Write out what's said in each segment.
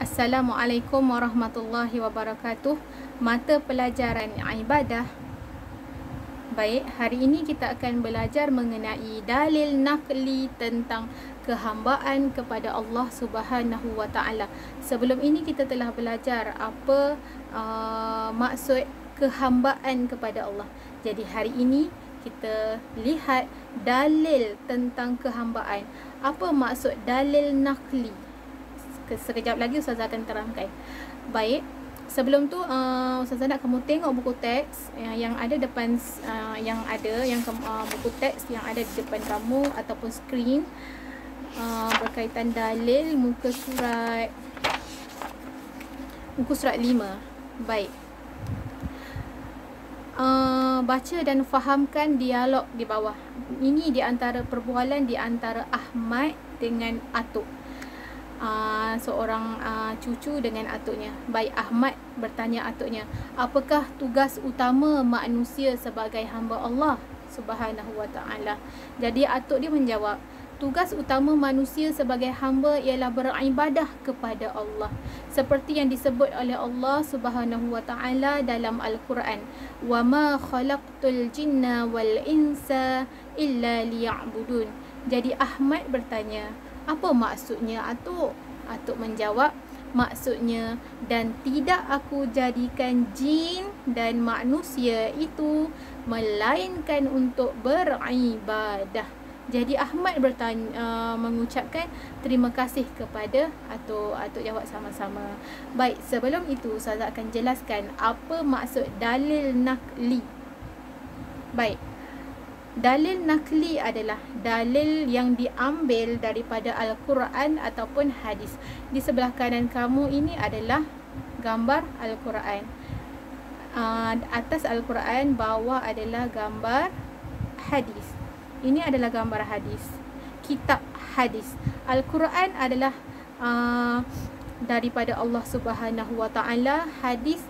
Assalamualaikum warahmatullahi wabarakatuh. Mata pelajaran ibadah. Baik, hari ini kita akan belajar mengenai dalil nakli tentang kehambaan kepada Allah Subhanahu wa taala. Sebelum ini kita telah belajar apa maksud kehambaan kepada Allah. Jadi hari ini kita lihat dalil tentang kehambaan. Apa maksud dalil nakli? Sekejap lagi Ustazah akan terangkan. Baik, sebelum tu Ustazah nak kamu tengok buku teks yang ada depan buku teks yang ada di depan kamu ataupun skrin berkaitan dalil muka surat 5. Baik. Baca dan fahamkan dialog di bawah. Ini di antara perbualan di antara Ahmad dengan atuk. Seorang cucu dengan atuknya. Baik, Ahmad bertanya atuknya, apakah tugas utama manusia sebagai hamba Allah Subhanahu wa taala? Jadi atuk dia menjawab, tugas utama manusia sebagai hamba ialah beribadah kepada Allah, seperti yang disebut oleh Allah Subhanahu wa taala dalam Al-Quran, wa ma khalaqtul jinna wal insa illa liya'budun. Jadi Ahmad bertanya, apa maksudnya atuk? Atuk menjawab, maksudnya, dan tidak aku jadikan jin dan manusia itu melainkan untuk beribadah. Jadi Ahmad mengucapkan terima kasih kepada atuk. Atuk jawab sama-sama. Baik, sebelum itu saya akan jelaskan apa maksud dalil nakli. Baik. Dalil nakli adalah dalil yang diambil daripada Al-Quran ataupun hadis. Di sebelah kanan kamu ini adalah gambar Al-Quran. Atas Al-Quran, bawah adalah gambar hadis. Ini adalah gambar hadis. Kitab hadis. Al-Quran adalah daripada Allah Subhanahu wa taala, hadis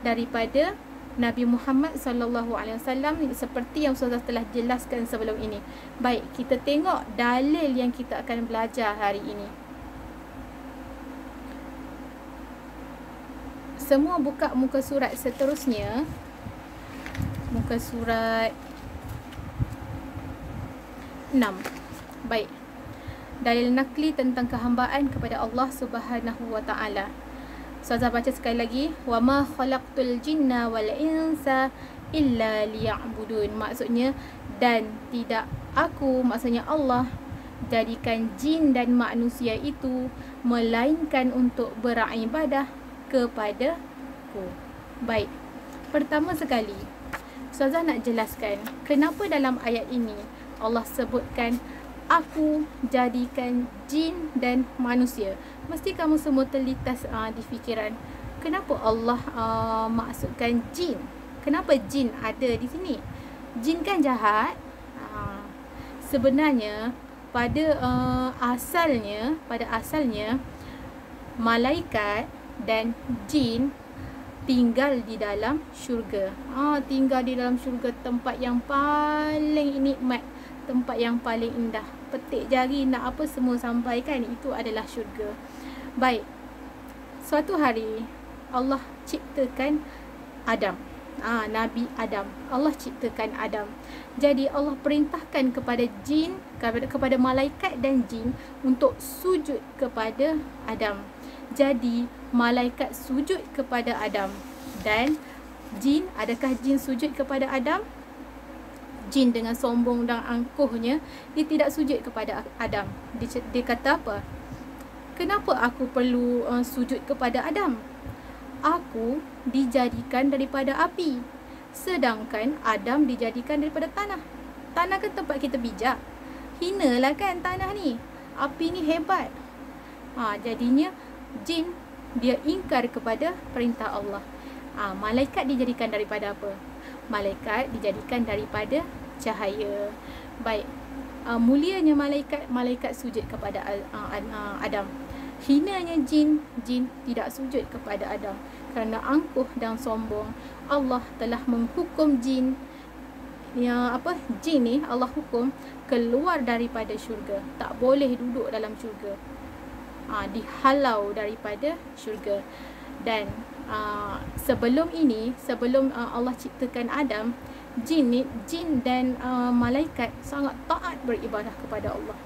daripada Nabi Muhammad sallallahu alaihi wasallam, seperti yang Ustazah telah jelaskan sebelum ini. Baik, kita tengok dalil yang kita akan belajar hari ini. Semua buka muka surat seterusnya. Muka surat 6. Baik. Dalil nakli tentang kehambaan kepada Allah Subhanahu wa taala. Ustazah baca sekali lagi, wa ma khalaqtul jinna wal insa illa liya'budun. Maksudnya, dan tidak aku, maksudnya Allah, jadikan jin dan manusia itu melainkan untuk beribadah kepadaku. Baik. Pertama sekali, Ustazah nak jelaskan kenapa dalam ayat ini Allah sebutkan aku jadikan jin dan manusia. Mesti kamu semua terlintas di fikiran, kenapa Allah maksudkan jin? Kenapa jin ada di sini? Jin kan jahat. Sebenarnya pada asalnya malaikat dan jin tinggal di dalam syurga. Tinggal di dalam syurga, tempat yang paling nikmat, tempat yang paling indah. Petik jari nak apa semua sampaikan, itu adalah syurga. Baik. Suatu hari Allah ciptakan Adam. Nabi Adam. Allah ciptakan Adam. Jadi Allah perintahkan kepada jin, kepada malaikat dan jin untuk sujud kepada Adam. Jadi malaikat sujud kepada Adam dan jin, adakah jin sujud kepada Adam? Jin dengan sombong dan angkuhnya, dia tidak sujud kepada Adam. Dia kata apa? Kenapa aku perlu sujud kepada Adam? Aku dijadikan daripada api, sedangkan Adam dijadikan daripada tanah. Tanah kan tempat kita bijak. Hinalah kan tanah ni. Api ni hebat. Jadinya jin dia ingkar kepada perintah Allah. Malaikat dijadikan daripada apa? Malaikat dijadikan daripada cahaya. Baik. Mulianya malaikat sujud kepada Adam. Hinanya jin tidak sujud kepada Adam kerana angkuh dan sombong. Allah telah menghukum jin. Jin ni Allah hukum keluar daripada syurga. Tak boleh duduk dalam syurga. dihalau daripada syurga. Dan sebelum Allah ciptakan Adam, jin dan malaikat sangat taat beribadah kepada Allah.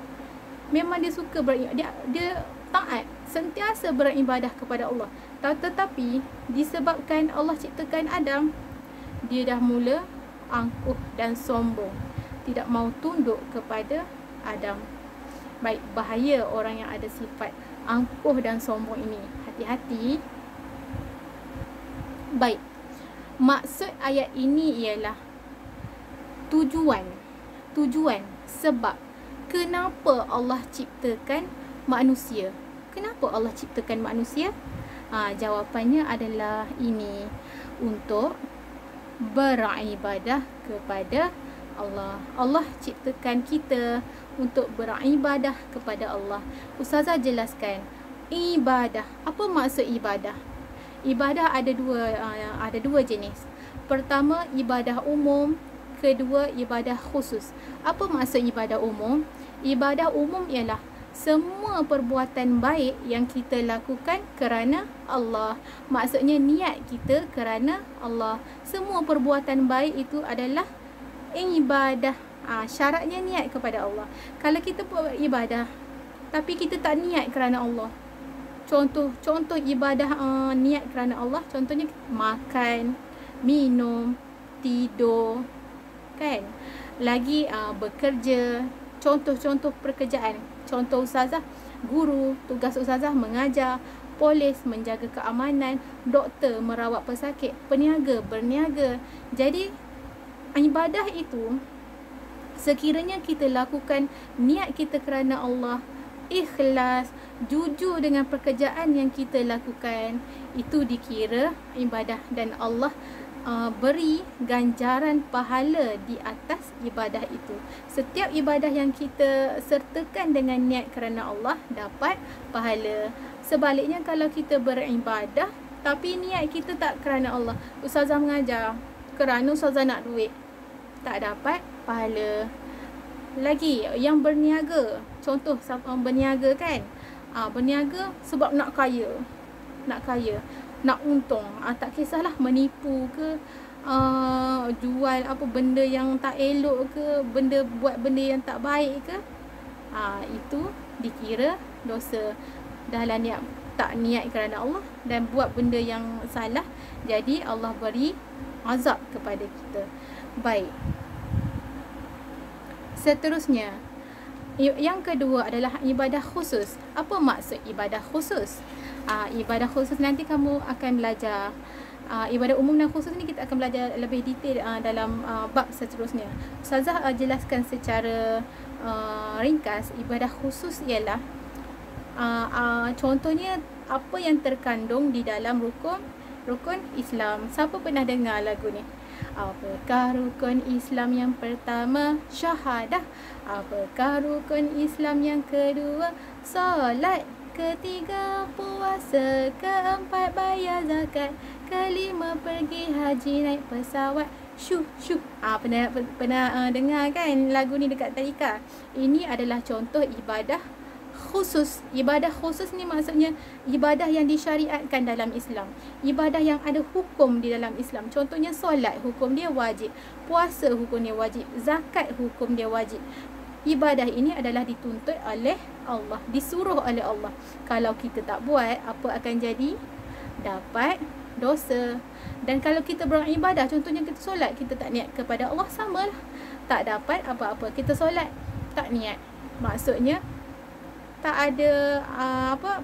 Memang dia suka beribadah, dia taat, sentiasa beribadah kepada Allah. Tetapi disebabkan Allah ciptakan Adam, dia dah mula angkuh dan sombong, tidak mau tunduk kepada Adam. Baik, bahaya orang yang ada sifat angkuh dan sombong ini. Hati-hati. Baik, maksud ayat ini ialah tujuan sebab kenapa Allah ciptakan manusia. Kenapa Allah ciptakan manusia? Jawapannya adalah ini, untuk beribadah kepada Allah. Allah ciptakan kita untuk beribadah kepada Allah. Ustazah jelaskan ibadah. Apa maksud ibadah? Ibadah ada dua jenis. Pertama, ibadah umum. Kedua, ibadah khusus. Apa maksud ibadah umum? Ibadah umum ialah semua perbuatan baik yang kita lakukan kerana Allah. Maksudnya niat kita kerana Allah. Semua perbuatan baik itu adalah ibadah. Syaratnya niat kepada Allah. Kalau kita buat ibadah tapi kita tak niat kerana Allah, contoh ibadah niat kerana Allah, contohnya makan, minum, tidur, kan? Lagi bekerja, contoh pekerjaan. Contoh ustazah, guru, tugas ustazah mengajar, polis menjaga keamanan, doktor merawat pesakit, peniaga berniaga. Jadi ibadah itu sekiranya kita lakukan niat kita kerana Allah, ikhlas, jujur dengan pekerjaan yang kita lakukan, itu dikira ibadah dan Allah beri ganjaran pahala di atas ibadah itu. Setiap ibadah yang kita sertakan dengan niat kerana Allah dapat pahala. Sebaliknya, kalau kita beribadah tapi niat kita tak kerana Allah, ustazah mengajar kerana ustazah nak duit, tak dapat pahala. Lagi yang berniaga, contoh berniaga kan, berniaga sebab nak kaya, nak untung, tak kisahlah menipu ke, jual apa benda yang tak elok ke, buat benda yang tak baik ke, itu dikira dosa. Dahlah tak niat kerana Allah dan buat benda yang salah, jadi Allah beri azab kepada kita. Baik, seterusnya, yang kedua adalah ibadah khusus. Apa maksud ibadah khusus? Ibadah khusus nanti kamu akan belajar. Ibadah umum dan khusus ni kita akan belajar lebih detail dalam bab seterusnya. Ustazah jelaskan secara ringkas. Ibadah khusus ialah contohnya apa yang terkandung di dalam rukun Islam. Siapa pernah dengar lagu ni? Apakah rukun Islam yang pertama? Syahadah. Apakah rukun Islam yang kedua? Solat. Ketiga puasa. Keempat bayar zakat. Kelima pergi haji naik pesawat. Syuh. Pernah dengar kan lagu ni dekat tadika? Ini adalah contoh ibadah khusus. Ibadah khusus ni maksudnya ibadah yang disyariatkan dalam Islam, ibadah yang ada hukum di dalam Islam. Contohnya solat, hukum dia wajib. Puasa, hukum dia wajib. Zakat, hukum dia wajib. Ibadah ini adalah dituntut oleh Allah, disuruh oleh Allah. Kalau kita tak buat, apa akan jadi? Dapat dosa. Dan kalau kita beribadah, contohnya kita solat, kita tak niat kepada Allah, samalah, tak dapat apa-apa. Kita solat tak niat, maksudnya tak ada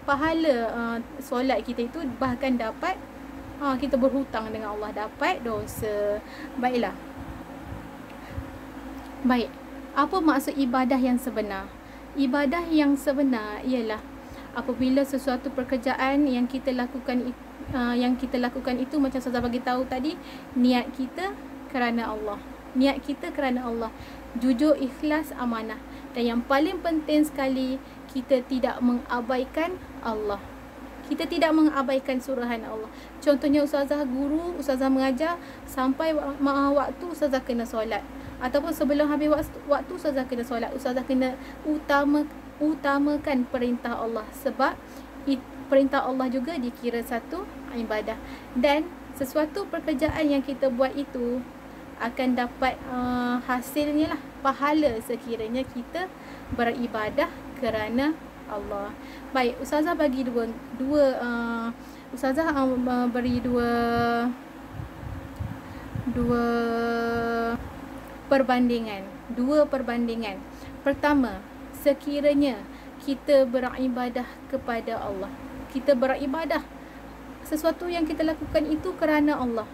pahala solat kita itu, bahkan dapat kita berhutang dengan Allah, dapat dosa. Baiklah. Baik, apa maksud ibadah yang sebenar? Ibadah yang sebenar ialah apabila sesuatu pekerjaan yang kita lakukan itu macam saya bagi tahu tadi, niat kita kerana Allah. Niat kita kerana Allah. Jujur, ikhlas, amanah. Dan yang paling penting sekali, kita tidak mengabaikan Allah. Kita tidak mengabaikan suruhan Allah. Contohnya ustazah guru, ustazah mengajar, sampai waktu ustazah kena solat. Ataupun sebelum habis waktu ustazah kena solat. Ustazah kena utamakan perintah Allah, sebab perintah Allah juga dikira satu ibadah. Dan sesuatu pekerjaan yang kita buat itu akan dapat hasilnya lah, pahala sekiranya kita beribadah kerana Allah. Baik, Ustazah bagi Ustazah beri dua perbandingan. Pertama, sekiranya kita beribadah kepada Allah, kita beribadah, sesuatu yang kita lakukan itu kerana Allah,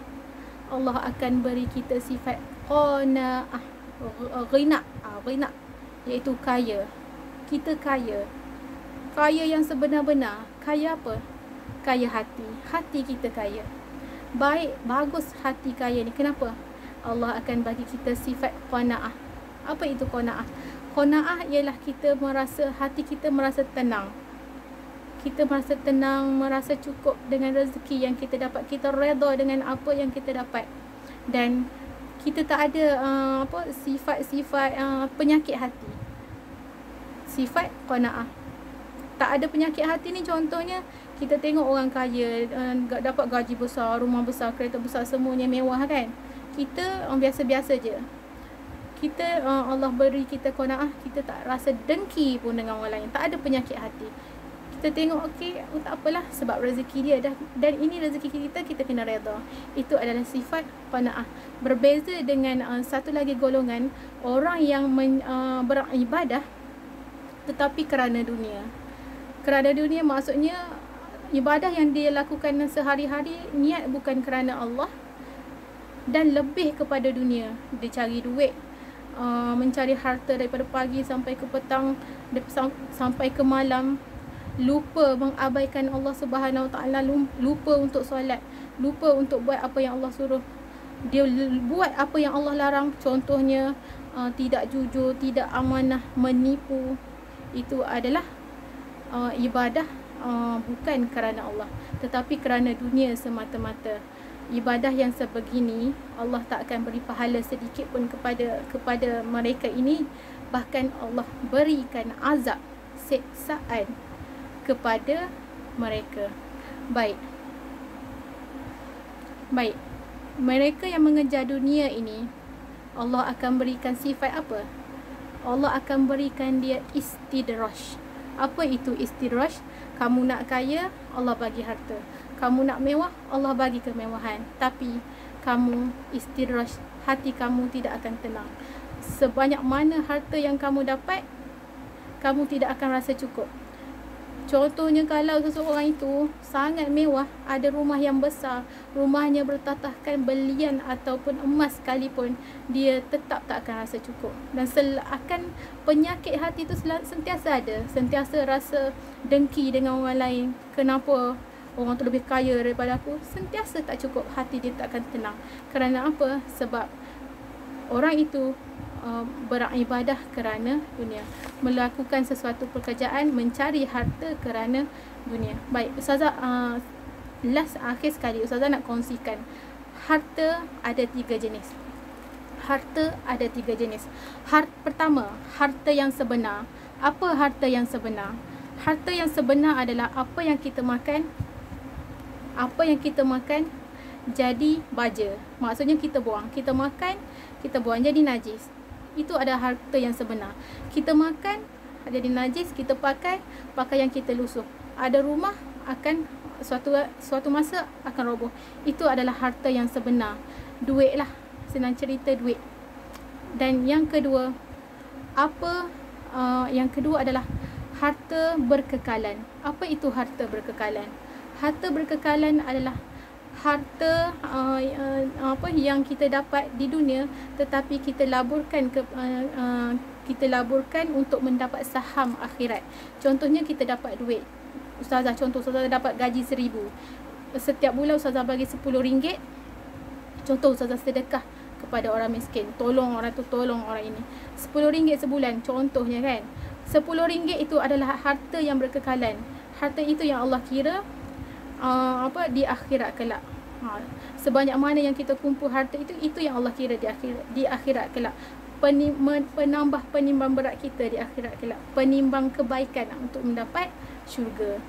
Allah akan beri kita sifat qanaah, ghina, iaitu kaya. Kita kaya yang sebenar-benar. Kaya apa? Kaya hati. Hati kita kaya. Baik, bagus hati kaya ni. Kenapa? Allah akan bagi kita sifat qanaah. Apa itu qanaah? Qanaah ialah kita merasa, hati kita merasa tenang. Kita merasa tenang, merasa cukup dengan rezeki yang kita dapat. Kita redha dengan apa yang kita dapat. Dan kita tak ada sifat-sifat penyakit hati. Sifat qanaah. Tak ada penyakit hati ni contohnya, kita tengok orang kaya, dapat gaji besar, rumah besar, kereta besar, semuanya mewah kan. Kita biasa-biasa je. Kita Allah beri kita qanaah, kita tak rasa dengki pun dengan orang lain. Tak ada penyakit hati. Kita tengok okey, tak apalah sebab rezeki dia dah, dan ini rezeki kita kena redha. Itu adalah sifat qanaah. Berbeza dengan satu lagi golongan orang yang beribadah tetapi kerana dunia. Kerana dunia maksudnya ibadah yang dia lakukan sehari-hari, niat bukan kerana Allah dan lebih kepada dunia. Dia cari duit, mencari harta daripada pagi sampai ke petang, sampai ke malam, lupa mengabaikan Allah Subhanahu Wa Taala, lupa untuk solat, lupa untuk buat apa yang Allah suruh. Dia buat apa yang Allah larang, contohnya tidak jujur, tidak amanah, menipu. Itu adalah ibadah bukan kerana Allah, tetapi kerana dunia semata-mata. Ibadah yang sebegini Allah tak akan beri pahala sedikit pun kepada mereka ini. Bahkan Allah berikan azab, siksaan kepada mereka. Baik, mereka yang mengejar dunia ini, Allah akan berikan sifat apa? Allah akan berikan dia istidraj. Apa itu istidraj? Kamu nak kaya, Allah bagi harta. Kamu nak mewah, Allah bagi kemewahan. Tapi kamu istidraj, hati kamu tidak akan tenang. Sebanyak mana harta yang kamu dapat, kamu tidak akan rasa cukup. Contohnya kalau seseorang itu sangat mewah, ada rumah yang besar, rumahnya bertatahkan belian ataupun emas sekalipun, dia tetap tak akan rasa cukup. Dan akan penyakit hati itu sentiasa ada, sentiasa rasa dengki dengan orang lain. Kenapa orang tu lebih kaya daripada aku? Sentiasa tak cukup, hati dia tak akan tenang. Kerana apa? Sebab orang itu beribadah kerana dunia, melakukan sesuatu pekerjaan, mencari harta kerana dunia. Baik, Ustazah akhir sekali Ustazah nak kongsikan, harta ada 3 jenis. Harta ada 3 jenis. Pertama, harta yang sebenar. Apa harta yang sebenar? Harta yang sebenar adalah apa yang kita makan. Apa yang kita makan jadi baja. Maksudnya kita buang. Kita makan, kita buang jadi najis. Itu adalah harta yang sebenar. Kita makan jadi najis, kita pakai pakaian kita lusuh. Ada rumah akan suatu masa akan roboh. Itu adalah harta yang sebenar. Duit lah, senang cerita duit. Dan yang kedua, yang kedua adalah harta berkekalan. Apa itu harta berkekalan? Harta berkekalan adalah harta yang kita dapat di dunia, tetapi kita laburkan untuk mendapat saham akhirat. Contohnya kita dapat duit. Ustazah dapat gaji 1,000. Setiap bulan Ustazah bagi RM10. Contoh Ustazah sedekah kepada orang miskin, tolong orang tu, tolong orang ini. RM10 sebulan contohnya kan. RM10 itu adalah harta yang berkekalan. Harta itu yang Allah kira di akhirat kelak. Sebanyak mana yang kita kumpul harta itu yang Allah kira di akhirat kelak. penambah penimbang berat kita di akhirat kelak, penimbang kebaikan untuk mendapat syurga.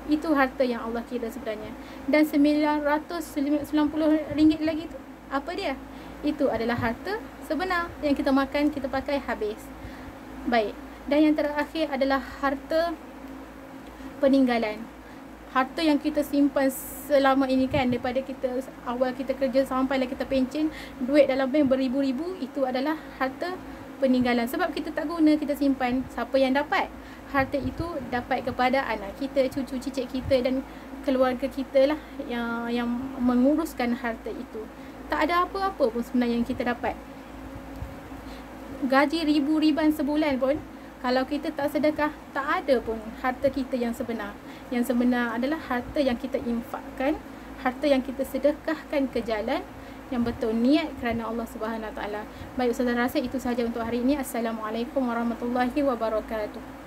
Itu harta yang Allah kira sebenarnya. Dan RM990 lagi tu apa dia? Itu adalah harta sebenar yang kita makan, kita pakai habis. Baik. Dan yang terakhir adalah harta peninggalan. Harta yang kita simpan selama ini kan, daripada kita awal kita kerja sampailah kita pencen, duit dalam bank beribu-ribu, itu adalah harta peninggalan. Sebab kita tak guna, kita simpan. Siapa yang dapat? Harta itu dapat kepada anak kita, cucu cicit kita dan keluarga kita lah yang menguruskan harta itu. Tak ada apa-apa pun sebenarnya yang kita dapat. Gaji ribu-riban sebulan pun, kalau kita tak sedekah, tak ada pun harta kita yang sebenar. Yang sebenar adalah harta yang kita infakkan, harta yang kita sedekahkan ke jalan yang betul, niat kerana Allah Subhanahu Wa Taala. Baik, saudara rasa itu sahaja untuk hari ini. Assalamualaikum warahmatullahi wabarakatuh.